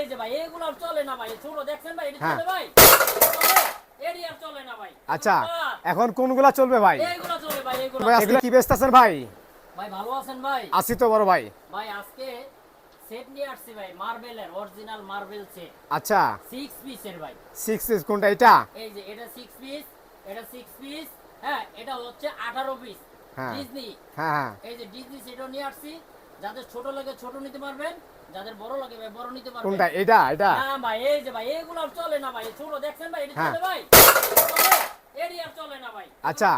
এই যে ভাই এগুলো আর চলে না ভাই, ছোট দেখছেন ভাই, এটা চলে ভাই, এডি আর চলে না ভাই। আচ্ছা এখন কোনগুলা চলবে ভাই? এইগুলো চলে ভাই, এইগুলো। ভাই আজকে কি বেচতেছেন ভাই? ভাই ভালো আছেন ভাই? আছি তো বড় ভাই। ভাই আজকে সেট নিয়ে আসছি ভাই, মার্বেলের অরিজিনাল মার্বেল সেট। আচ্ছা 6 পিসের ভাই। 6 পিস কোনটা এটা? এই যে এটা 6 পিস, এটা 6 পিস, হ্যাঁ এটা হচ্ছে 18 পিস। হ্যাঁ ডিজনি, হ্যাঁ হ্যাঁ এই যে ডিজনি সেটও নিয়ে আসছি, যাদের ছোট লাগে ছোট নিতে পারবেন, যাদের বড় লাগে ভাই বড় নিতে পারবেন। কোনটা এটা? এটা না ভাই এই যে ভাই এগুলো আর চলে না ভাই, ছোট দেখছেন ভাই, এটা হ্যাঁ। চলে ভাই, এডি আর চলে না ভাই। আচ্ছা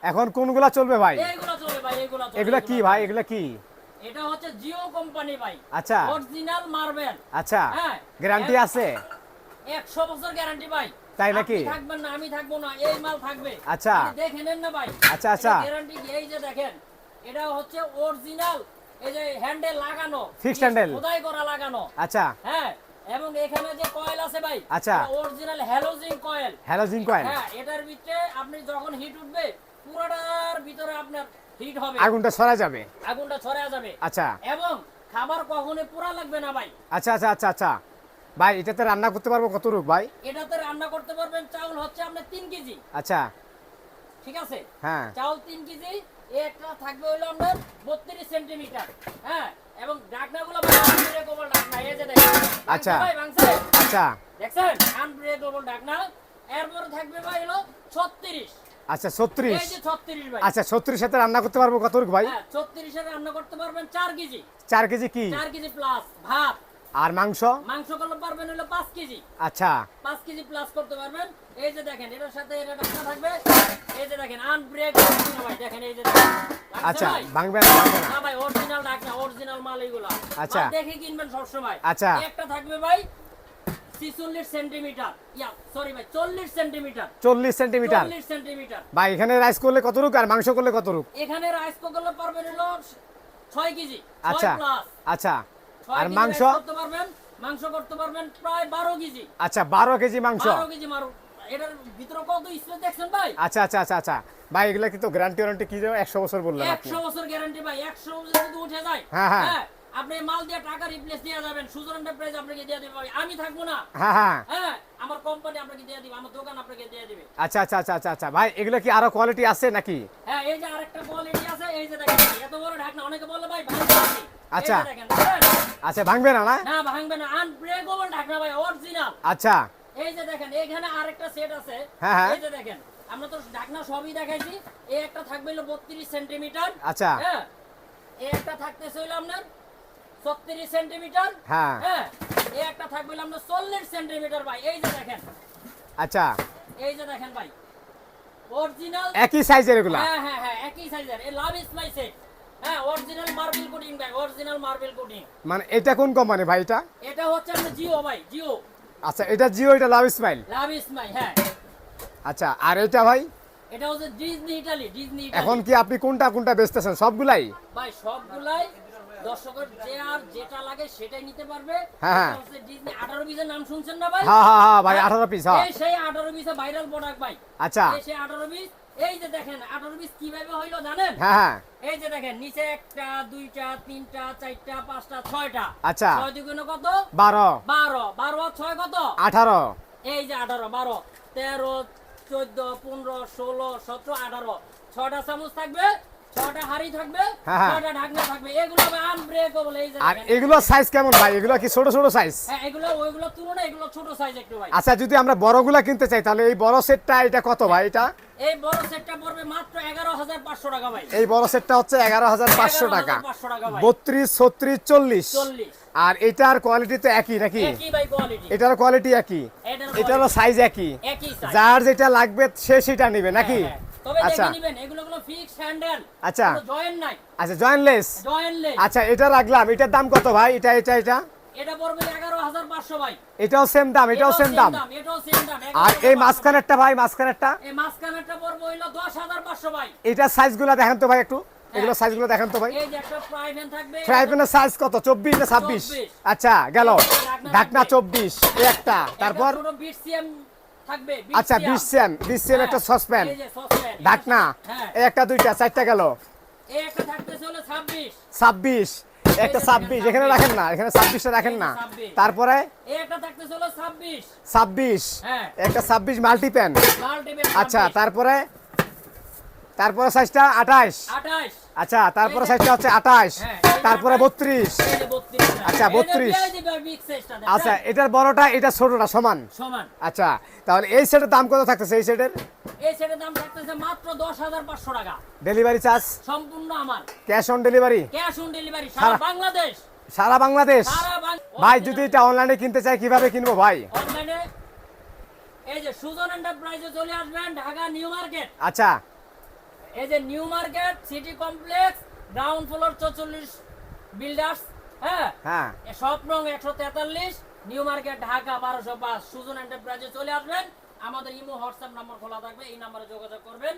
এখন কোনগুলা চলবে ভাই? এইগুলো চলে ভাই, এইগুলো চলে। এগুলা কি ভাই? এগুলা কি? এটা হচ্ছে জিও কোম্পানি ভাই। আচ্ছা অরিজিনাল মার্বেল। আচ্ছা হ্যাঁ গ্যারান্টি আছে? 100 বছর গ্যারান্টি ভাই। তাই নাকি? আপনি থাকবেন না, আমি থাকবো না, এই মাল থাকবে। আচ্ছা। আপনি দেখে নেন না ভাই। আচ্ছা আচ্ছা গ্যারান্টি এই যে দেখেন, এটা হচ্ছে অরিজিনাল, এই যে হ্যান্ডেল লাগানো, ফিক্সড হ্যান্ডেল খোদাই করা লাগানো। আচ্ছা হ্যাঁ এবং এখানে যে কয়েল আছে ভাই, আচ্ছা। Original halogen coil. Halogen coil. হ্যাঁ এটার ভিতরে আপনি যখন হিট উঠবে পুরোটার ভিতরে আপনার হিট হবে, আগুনটা ছড়া যাবে, আগুনটা ছড়ায় যাবে। আচ্ছা এবং খাবার কখনো পোড়া লাগবে না ভাই। আচ্ছা আচ্ছা আচ্ছা আচ্ছা ভাই এটাতে রান্না করতে পারবো কতটুকু ভাই? এটাতে রান্না করতে পারবেন, চাউল হচ্ছে আপনার 3 কেজি। আচ্ছা ঠিক আছে, হ্যাঁ চাউল 3 কেজি। একটা থাকবে হলো আপনার 32 সেন্টিমিটার। হ্যাঁ এবং ঢাকনাগুলো ভাই আনব্রেকেবল ঢাকনা, এই যে দেখেন। আচ্ছা। ভাই ভাঙছে, আচ্ছা দেখছেন আনব্রেকেবল ঢাকনা। এরপর থাকবে ভাই হলো 36। আচ্ছা 36। এই যে 36 ভাই। আচ্ছা 36 সাথে রান্না করতে পারবো কতটুকু ভাই? হ্যাঁ 36 এর রান্না করতে পারবেন 4 কেজি। 4 কেজি কি? 4 কেজি প্লাস ভাত। আর মাংস? মাংস করলে পারবেন হলো 5 কেজি। আচ্ছা 5 কেজি প্লাস করতে পারবেন। এই যে দেখেন এটার সাথে এটা ঢাকনা থাকবে, এই যে দেখেন আনব্রেকেবল ভাই, দেখেন এই যে দেখেন। আচ্ছা ভাই ভাঙবে না ভাঙবে না। না ভাই অরিজিনাল ঢাকনা, অরিজিনাল মাল এগুলা। আচ্ছা। মাল দেখে কিনবেন সব সময়। আচ্ছা। একটা থাকবে ভাই 46 সেন্টিমিটার, ইয়া সরি ভাই 40 সেন্টিমিটার। 40 centimetre 40 centimetre. ভাই এখানে রাইস করলে কতটুকু আর মাংস করলে কতটুকু? এখানে রাইস করলে পারবেন হলো 6 কেজি। 6 আচ্ছা প্লাস। আচ্ছা 6 আর কেজি মাংস? রাইস করতে পারবেন, মাংস করতে পারবেন প্রায় 12 কেজি। আচ্ছা 12 কেজি মাংস। 12 কেজি মারো। এটার ভিতরে কত স্পেস দেখছেন ভাই? আচ্ছা আচ্ছা আচ্ছা আচ্ছা ভাই এগুলা কি তো গ্যারান্টি ওয়ারেন্টি কি দেবো? 100 বছর বললেন আপনি। 100 বছর গ্যারান্টি ভাই, 100 বছর যদি উঠে যায়, হ্যাঁ, হ্যাঁ। হ্যাঁ আপনি মাল দিয়ে টাকা রিপ্লেস দিয়ে যাবেন, সুজন এন্টারপ্রাইজ আপনাকে দিয়ে দিবে ভাই, আমি থাকবো না। হ্যাঁ হ্যাঁ হ্যাঁ আমার কোম্পানি আপনাকে দিয়ে দিবে, আমার দোকান আপনাকে দিয়ে দিবে। আচ্ছা আচ্ছা আচ্ছা আচ্ছা আচ্ছা ভাই এগুলা কি আরো কোয়ালিটি আছে নাকি? হ্যাঁ এই যে আরেকটা কোয়ালিটি আছে, এই যে দেখেন এত বড় ঢাকনা, অনেকে বলে ভাই ভাঙবে নাকি? আচ্ছা। এই যে দেখেন, দেখেন? আচ্ছা ভাঙবে না না? না ভাঙবে না, আনব্রেকেবল ঢাকনা ভাই, অরিজিনাল। আচ্ছা এই যে দেখেন এখানে আরেকটা সেট আছে, হ্যাঁ, হ্যাঁ। এই যে দেখেন আমরা তো ঢাকনা সবই দেখাইছি। এই একটা থাকবে হলো 32 সেন্টিমিটার। আচ্ছা হ্যাঁ এই একটা থাকতেছে হলো আপনার 36 সেন্টিমিটার। হ্যাঁ হ্যাঁ এই একটা থাকবে হলো আপনার 40 সেন্টিমিটার ভাই। এই যে দেখেন, আচ্ছা এই যে দেখেন ভাই অরিজিনাল একই সাইজের এগুলা? হ্যাঁ হ্যাঁ হ্যাঁ একই সাইজের। এই লাভ স্পাইস সেট, হ্যাঁ অরিজিনাল মার্বেল কোটিং ভাই, অরিজিনাল মার্বেল কোটিং। মানে এটা কোন কোম্পানি ভাই এটা? এটা হচ্ছে আপনার জিও ভাই, জিও। আচ্ছা এটা জিও, এটা লাভ স্মাইল। লাভ স্মাইল, হ্যাঁ। আচ্ছা আর এটা ভাই? এটা হচ্ছে ডিজনি ইটালি, ডিজনি ইটালি। এখন কি আপনি কোনটা কোনটা বেচতেছেন? সবগুলাই? ভাই সবগুলাই দর্শকের যে আর যেটা লাগে সেটাই নিতে পারবে। হ্যাঁ। এটা হচ্ছে ডিজনি 18 পিসের নাম শুনছেন না ভাই? হ্যাঁ হ্যাঁ হ্যাঁ ভাই 18 পিস। হ্যাঁ এই সেই 18 পিসের ভাইরাল প্রোডাক্ট ভাই। আচ্ছা এই সেই 18 পিস। এই যে দেখেন 18 পিস কিভাবে হইলো জানেন? হ্যাঁ হ্যাঁ এই যে দেখেন নিচে একটা, দুইটা, তিনটা, চারটা, পাঁচটা, ছয়টা। আচ্ছা। 6 দুগুণে কত? 12 12। 12 আর 6 কত? 18 এই যে 18, 12, 13, 14, 15, 16, 17, 18। 6টা চামচ থাকবে, 6টা হাড়ি থাকবে, হ্যাঁ, হ্যাঁ। 6টা ঢাকনা থাকবে। এগুলো হবে আনব্রেকেবল। এই যে আর দেখেন। এগুলো সাইজ কেমন ভাই? এগুলো কি ছোট ছোট সাইজ? হ্যাঁ এগুলো ওইগুলো তুলনায় এগুলো ছোট সাইজ একটু ভাই। আচ্ছা যদি আমরা বড়গুলা কিনতে চাই তাহলে এই বড় সেটটা এটা কত ভাই? এটা এই বড় সেটটা পড়বে মাত্র 11,500 টাকা ভাই। এই বড় সেটটা হচ্ছে 11,500 টাকা। 11,500 টাকা ভাই। 32, 36, 40। 40। আর এটার কোয়ালিটি তো একই নাকি? একই ভাই কোয়ালিটি। এটার কোয়ালিটি একই, এটারও সাইজ একই। একই সাইজ। যার যেটা লাগবে সে সেটা নেবে নাকি? হ্যাঁ, হ্যাঁ। তবে আচ্ছা দেখে নিবেন এগুলো হলো ফিক্সড হ্যান্ডেল। আচ্ছা। কোনো জয়েন্ট নাই। আচ্ছা জয়েন্টলেস। জয়েন্টলেস। আচ্ছা এটা রাখলাম, এটার দাম কত ভাই? এটা এটা এটা এটা পড়বে 11,500 ভাই। এটাও সেম দাম, এটাও সেম দাম। এটাও সেম দাম। আর এই 11,500 মাঝখানেরটা ভাই, মাঝখানেরটা এই মাঝখানেরটা পড়বে হইলো 10,500 ভাই। এটার সাইজগুলো দেখেন তো ভাই একটু, এগুলো সাইজগুলো দেখেন তো ভাই। এই যে একটা ফ্রাই প্যান থাকবে। ফ্রাই প্যানের সাইজ কত? 24 না 26? 24 আচ্ছা গেল। ঢাকনা ঢাকনা থাকবে। 24 এই একটা, তারপর ছোট বিট সিএম থাকবে। আচ্ছা 20 সিএম, 20 সিএম একটা সসপ্যান, এই যে সসপ্যান। ঢাকনা হ্যাঁ। এই একটা, দুইটা, চারটা গেল। এই একটা থাকতেছে হলো 26। 26 একটা 26 এখানে রাখেন না, এখানে 26টা রাখেন না। 26 তারপরে এই একটা থাকতেছে হলো 26 26 হ্যাঁ একটা 26 মাল্টি প্যান। মাল্টিপ্যান আচ্ছা তারপরে সাইজটা 28। 28 আচ্ছা তারপরে সাইজটা হচ্ছে 28। হ্যাঁ, তারপরে 32। এই যে 32 আচ্ছা, 32 আচ্ছা এটার বড়টা এটা ছোটটা সমান। সমান। আচ্ছা তাহলে এই সেটের দাম কত থাকতেছে? এই সেটের এই সেটের দাম থাকতেছে মাত্র 10,500 টাকা। ডেলিভারি চার্জ সম্পূর্ণ আমার cash on delivery cash on delivery সারা বাংলাদেশ। সারা বাংলাদেশ। সারা ভাই যদি এটা অনলাইনে কিনতে চাই কিভাবে কিনবো ভাই? অনলাইনে এই যে সুজন এন্টারপ্রাইজে চলে আসবেন, ঢাকা নিউ মার্কেট। আচ্ছা এই যে new market city complex ground floor 44 builders. হ্যাঁ হ্যাঁ শপ নং 143 নিউ মার্কেট ঢাকা 1205। সুজন এন্টারপ্রাইজে চলে আসবেন। আমাদের ইমো হোয়াটসঅ্যাপ নাম্বার খোলা থাকবে, এই নাম্বারে যোগাযোগ করবেন।